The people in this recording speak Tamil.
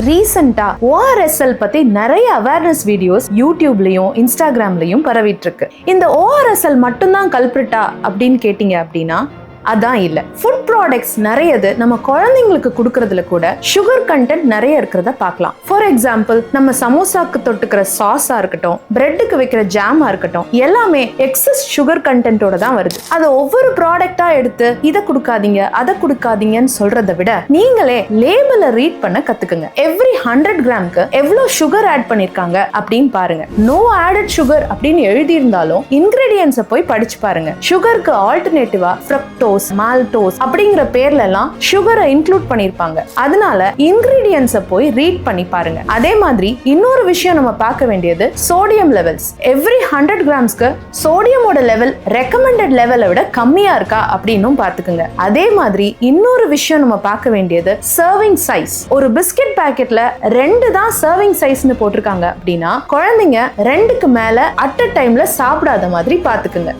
ரீசெண்டா ORSL பத்தி நிறைய அவேர்னஸ் வீடியோஸ் யூடியூப்லயும் இன்ஸ்டாகிராம்லயும் பரவிட்டு இருக்கு. இந்த ORSL மட்டும்தான் கல்பிரிட்டா அப்படின்னு கேட்டீங்க அப்படின்னா அதான் இல்ல. ஃபுட் ப்ராடக்ட்ஸ் நிறையது நம்ம குழந்தைங்களுக்கு கொடுக்கறதுல கூட சுகர் கண்டென்ட் நிறைய இருக்கிறத பார்க்கலாம். ஃபார் எக்ஸாம்பிள், நம்ம சமோசாக்கு தொட்டுக்கிற சாஸா இருக்கட்டும், பிரெட்டுக்கு வைக்கிற ஜாமா இருக்கட்டும், எல்லாமே எக்ஸஸ் சுகர் கண்டென்ட்டோட தான் வருது. அதை ஒவ்வொரு ப்ராடக்டா எடுத்து இதை கொடுக்காதீங்க அதை கொடுக்காதீங்கன்னு சொல்றதை விட நீங்களே லேபிளை ரீட் பண்ண கத்துக்குங்க. எவ்ரி 100 கிராம்க்கு எவ்வளவு சுகர் ஆட் பண்ணிருக்காங்க அப்படின்னு பாருங்க. நோ ஆடட் சுகர் அப்படின்னு எழுதி இருந்தாலும் இன்கிரீடியன்ஸை போய் படிச்சு பாருங்க. சுகருக்கு ஆல்டர்னேட்டிவா ஃப்ரக்டோஸ், மால்டோஸ் அப்படிங்கிற பேர்ல எல்லாம் சுகரை இன்க்ளூட் பண்ணிருப்பாங்க. அதனால இன்கிரீடியன்ஸை போய் ரீட் பண்ணி பாருங்க. அதே மாதிரி இன்னொரு விஷயம் நம்ம பார்க்க வேண்டியது சோடியம் லெவல்ஸ். எவ்ரி 100 கிராம்ஸ்க்கு சோடியமோட லெவல் ரெக்கமெண்டட் லெவலை விட கம்மியா இருக்கா அப்படின்னும் பார்த்துக்குங்க. அதே மாதிரி இன்னொரு விஷயம் நம்ம பார்க்க வேண்டியது சர்விங் சைஸ். ஒரு பிஸ்கட் பாக்கெட்ல 2 தான் சர்விங் சைஸ்னு போட்டிருக்காங்க அப்படின்னா குழந்தைங்க 2க்கு மேல அட் அ டைம்ல சாப்பிடாத மாதிரி பார்த்துக்குங்க.